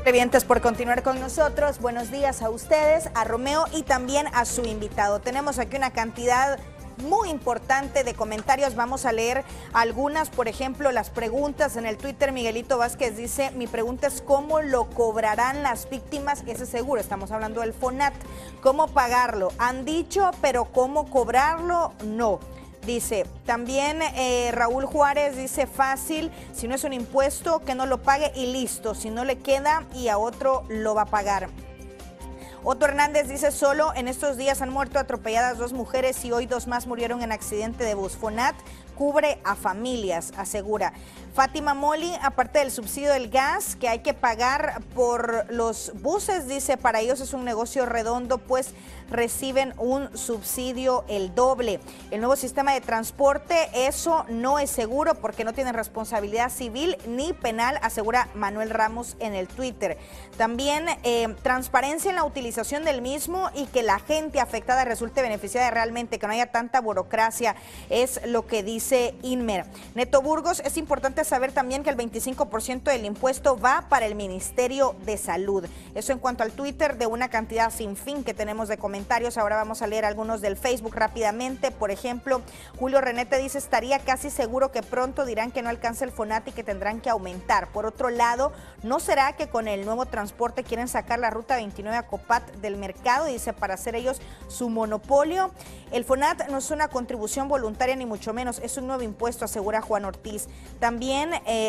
Televidentes, por continuar con nosotros, buenos días a ustedes, a Romeo y también a su invitado. Tenemos aquí una cantidad muy importante de comentarios, vamos a leer algunas, por ejemplo, las preguntas en el Twitter. Miguelito Vázquez dice, mi pregunta es ¿cómo lo cobrarán las víctimas ese seguro? Estamos hablando del FONAT. ¿Cómo pagarlo? Han dicho, pero ¿cómo cobrarlo? No. Dice, también Raúl Juárez dice, fácil, si no es un impuesto, que no lo pague y listo, si no le queda y a otro lo va a pagar. Otto Hernández dice, solo en estos días han muerto atropelladas 2 mujeres y hoy 2 más murieron en accidente de bus. FONAT cubre a familias, asegura. Fátima Moli, aparte del subsidio del gas que hay que pagar por los buses, dice, para ellos es un negocio redondo, pues reciben un subsidio el doble. El nuevo sistema de transporte, eso no es seguro porque no tienen responsabilidad civil ni penal, asegura Manuel Ramos en el Twitter. También transparencia en la utilización del mismo y que la gente afectada resulte beneficiada realmente, que no haya tanta burocracia, es lo que dice Inmer. Neto Burgos, es importante saber también que el 25% del impuesto va para el Ministerio de Salud. Eso en cuanto al Twitter, de una cantidad sin fin que tenemos de comentarios. Ahora vamos a leer algunos del Facebook rápidamente. Por ejemplo, Julio Renete dice, estaría casi seguro que pronto dirán que no alcanza el FONAT y que tendrán que aumentar. Por otro lado, ¿no será que con el nuevo transporte quieren sacar la ruta 29 a Copat del mercado? Dice, para hacer ellos su monopolio. El FONAT no es una contribución voluntaria ni mucho menos, es un nuevo impuesto, asegura Juan Ortiz. También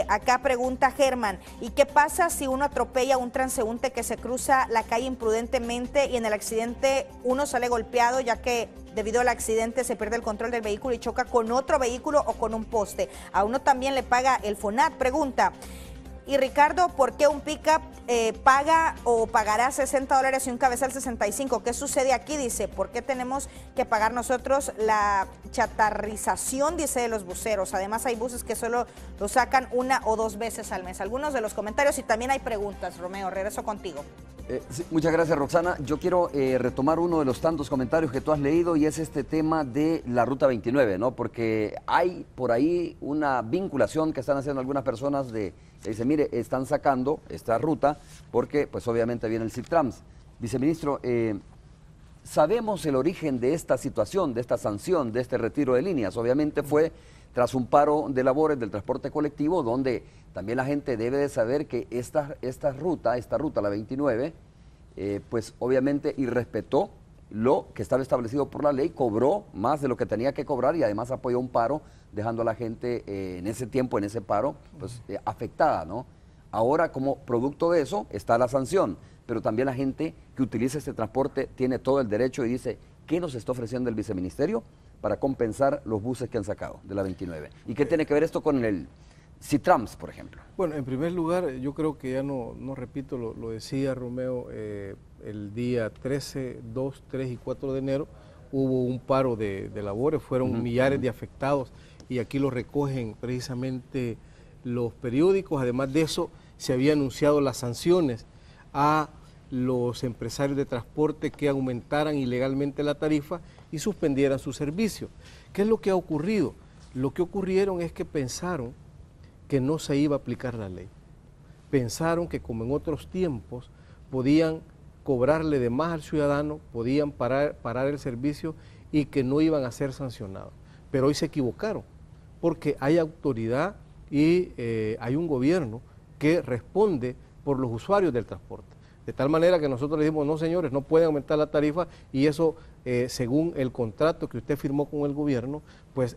acá pregunta Germán, ¿y qué pasa si uno atropella a un transeúnte que se cruza la calle imprudentemente y en el accidente uno sale golpeado, ya que debido al accidente se pierde el control del vehículo y choca con otro vehículo o con un poste? ¿A uno también le paga el FONAT? Pregunta. Y Ricardo, ¿por qué un pickup paga o pagará $60 y un cabezal 65? ¿Qué sucede aquí? Dice, ¿por qué tenemos que pagar nosotros la chatarrización, dice, de los buceros? Además hay buses que solo lo sacan 1 o 2 veces al mes. Algunos de los comentarios y también hay preguntas. Romeo, regreso contigo. Sí, muchas gracias, Roxana. Yo quiero retomar uno de los tantos comentarios que tú has leído y es este tema de la Ruta 29, ¿no? Porque hay por ahí una vinculación que están haciendo algunas personas dice, mire, están sacando esta ruta porque pues obviamente viene el Ciptrans. Viceministro, sabemos el origen de esta situación, de esta sanción, de este retiro de líneas. Obviamente fue tras un paro de labores del transporte colectivo, donde también la gente debe de saber que esta ruta, la 29, pues obviamente irrespetó lo que estaba establecido por la ley, cobró más de lo que tenía que cobrar y además apoyó un paro, dejando a la gente en ese tiempo, en ese paro, pues afectada, ¿no? Ahora, como producto de eso, está la sanción, pero también la gente que utiliza este transporte tiene todo el derecho y dice, ¿qué nos está ofreciendo el viceministerio para compensar los buses que han sacado de la 29? ¿Y qué tiene que ver esto con el Ciptrans, por ejemplo? Bueno, en primer lugar, yo creo que ya no repito, lo decía Romeo, el día 13, 2, 3 y 4 de enero hubo un paro de labores, fueron millares de afectados y aquí lo recogen precisamente los periódicos. Además de eso, se había anunciado las sanciones a los empresarios de transporte que aumentaran ilegalmente la tarifa y suspendieran su servicio. ¿Qué es lo que ha ocurrido? Lo que ocurrieron es que pensaron que no se iba a aplicar la ley. Pensaron que como en otros tiempos podían cobrarle de más al ciudadano, podían parar el servicio y que no iban a ser sancionados. Pero hoy se equivocaron, porque hay autoridad y hay un gobierno que responde por los usuarios del transporte. De tal manera que nosotros le dijimos, no señores, no pueden aumentar la tarifa y eso, según el contrato que usted firmó con el gobierno, pues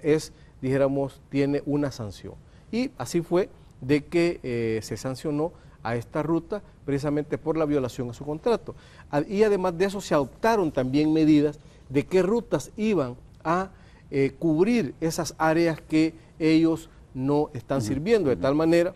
dijéramos, tiene una sanción. Y así fue de que se sancionó a esta ruta precisamente por la violación a su contrato. Y además de eso se adoptaron también medidas de qué rutas iban a cubrir esas áreas que ellos no están sirviendo, de tal manera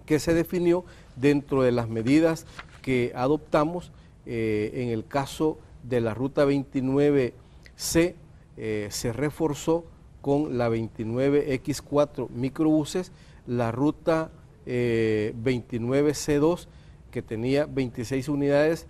que se definió dentro de las medidas que adoptamos, en el caso de la ruta 29C, se reforzó con la 29X4 microbuses, la ruta 29C2, que tenía 26 unidades,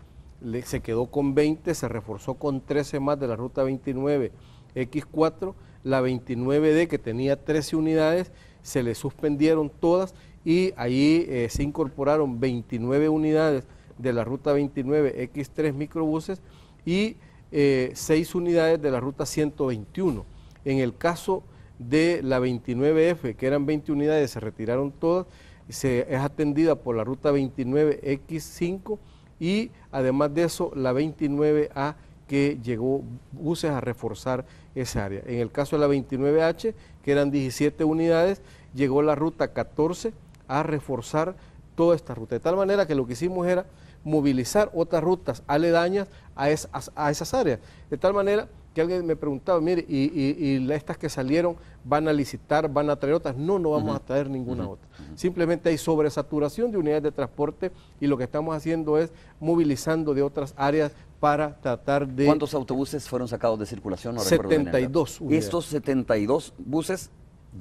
se quedó con 20, se reforzó con 13 más de la ruta 29X4, la 29D, que tenía 13 unidades, se le suspendieron todas y allí se incorporaron 29 unidades de la ruta 29 X3 microbuses y 6 unidades de la ruta 121. En el caso de la 29F, que eran 20 unidades, se retiraron todas, es atendida por la ruta 29X5 y además de eso la 29A, que llegó buses a reforzar esa área. En el caso de la 29H, que eran 17 unidades, llegó la ruta 14 a reforzar toda esta ruta. De tal manera que lo que hicimos era movilizar otras rutas aledañas a esas áreas. De tal manera que alguien me preguntaba, mire, ¿y estas que salieron van a licitar, van a traer otras? No, no vamos a traer ninguna otra. Simplemente hay sobresaturación de unidades de transporte y lo que estamos haciendo es movilizando de otras áreas para tratar de... ¿Cuántos autobuses fueron sacados de circulación? No 72 unidades. Estos 72 buses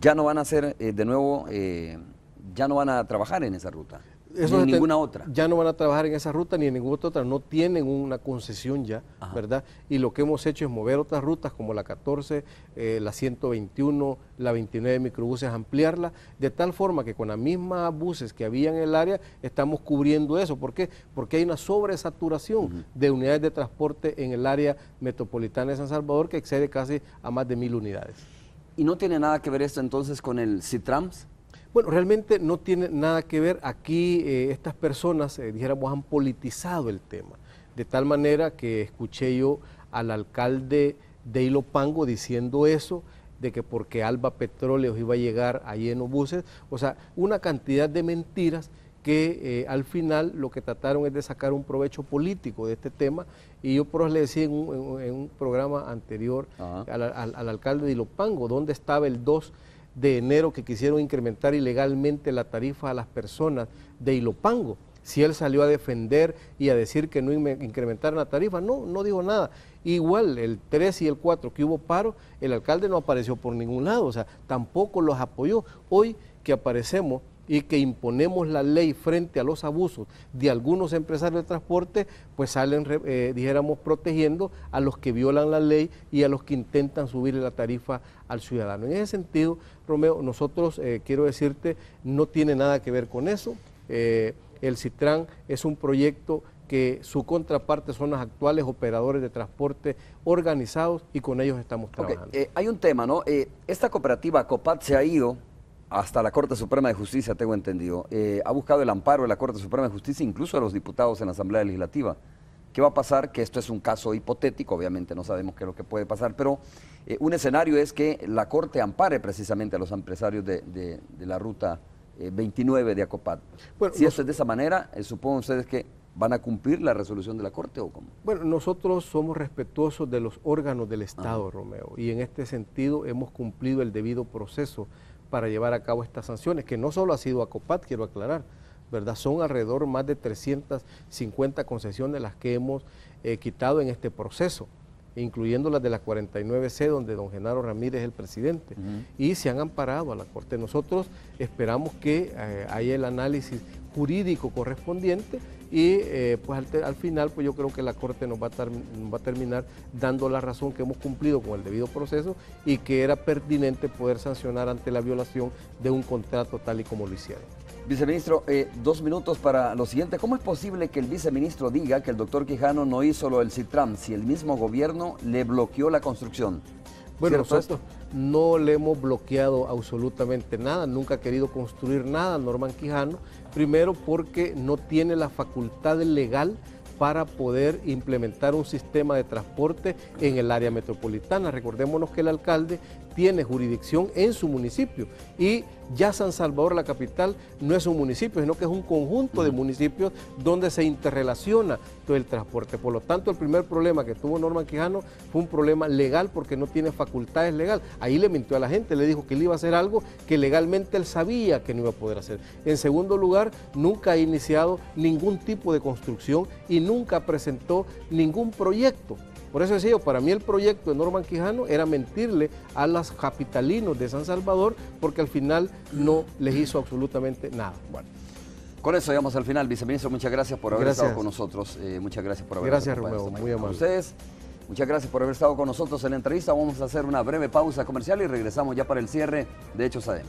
ya no van a ser de nuevo, ya no van a trabajar en esa ruta. Ni en ninguna otra. Ya no van a trabajar en esa ruta ni en ninguna otra, no tienen una concesión ya, ¿verdad? Y lo que hemos hecho es mover otras rutas como la 14, la 121, la 29 microbuses, ampliarla, de tal forma que con las mismas buses que había en el área estamos cubriendo eso. ¿Por qué? Porque hay una sobresaturación de unidades de transporte en el área metropolitana de San Salvador que excede casi a más de 1000 unidades. ¿Y no tiene nada que ver esto entonces con el CITRAMS? Bueno, realmente no tiene nada que ver. Aquí estas personas, dijéramos, han politizado el tema, de tal manera que escuché yo al alcalde de Ilopango diciendo eso, de que porque Alba Petróleos iba a llegar allí en los buses, o sea, una cantidad de mentiras que al final lo que trataron es de sacar un provecho político de este tema, y yo por eso le decía en un programa anterior al alcalde de Ilopango, ¿dónde estaba el 2 de enero que quisieron incrementar ilegalmente la tarifa a las personas de Ilopango? Si él salió a defender y a decir que no incrementaran la tarifa, no dijo nada. Igual el 3 y el 4 que hubo paro, el alcalde no apareció por ningún lado, o sea, tampoco los apoyó. Hoy que aparecemos y que imponemos la ley frente a los abusos de algunos empresarios de transporte, pues salen, dijéramos, protegiendo a los que violan la ley y a los que intentan subirle la tarifa al ciudadano. En ese sentido, Romeo, nosotros, quiero decirte, no tiene nada que ver con eso. El CITRAN es un proyecto que su contraparte son los actuales operadores de transporte organizados y con ellos estamos trabajando. Hay un tema, ¿no? Esta cooperativa COPAT se ha ido hasta la Corte Suprema de Justicia, tengo entendido. Ha buscado el amparo de la Corte Suprema de Justicia, incluso de los diputados en la Asamblea Legislativa. ¿Qué va a pasar? Que esto es un caso hipotético, obviamente no sabemos qué es lo que puede pasar, pero un escenario es que la Corte ampare precisamente a los empresarios de la Ruta 29 de Acopat. Bueno, si esto es de esa manera, supongo ustedes que van a cumplir la resolución de la Corte, ¿o cómo? Bueno, nosotros somos respetuosos de los órganos del Estado, Romeo, y en este sentido hemos cumplido el debido proceso para llevar a cabo estas sanciones, que no solo ha sido Acopat, quiero aclarar, ¿verdad? Son alrededor más de 350 concesiones las que hemos quitado en este proceso, incluyendo las de la 49C, donde don Genaro Ramírez es el presidente, y se han amparado a la Corte. Nosotros esperamos que haya el análisis jurídico correspondiente y pues al final pues yo creo que la Corte nos va a terminar dando la razón que hemos cumplido con el debido proceso y que era pertinente poder sancionar ante la violación de un contrato tal y como lo hicieron. Viceministro, 2 minutos para lo siguiente. ¿Cómo es posible que el viceministro diga que el doctor Quijano no hizo lo del CITRAM si el mismo gobierno le bloqueó la construcción? Bueno, nosotros no le hemos bloqueado absolutamente nada, nunca ha querido construir nada Norman Quijano, primero porque no tiene la facultad legal para poder implementar un sistema de transporte en el área metropolitana. Recordémonos que el alcalde tiene jurisdicción en su municipio y ya San Salvador, la capital, no es un municipio, sino que es un conjunto de municipios donde se interrelaciona todo el transporte. Por lo tanto, el primer problema que tuvo Norman Quijano fue un problema legal porque no tiene facultades legales. Ahí le mintió a la gente, le dijo que él iba a hacer algo que legalmente él sabía que no iba a poder hacer. En segundo lugar, nunca ha iniciado ningún tipo de construcción y nunca presentó ningún proyecto. Por eso decía yo, para mí el proyecto de Norman Quijano era mentirle a los capitalinos de San Salvador porque al final no les hizo absolutamente nada. Bueno, con eso llegamos al final. Viceministro, muchas gracias por haber estado con nosotros. Muchas gracias por haber estado con nosotros. Gracias, Romeo, muy amable. A ustedes, muchas gracias por haber estado con nosotros en la entrevista. Vamos a hacer una breve pausa comercial y regresamos ya para el cierre de Hechos ADN.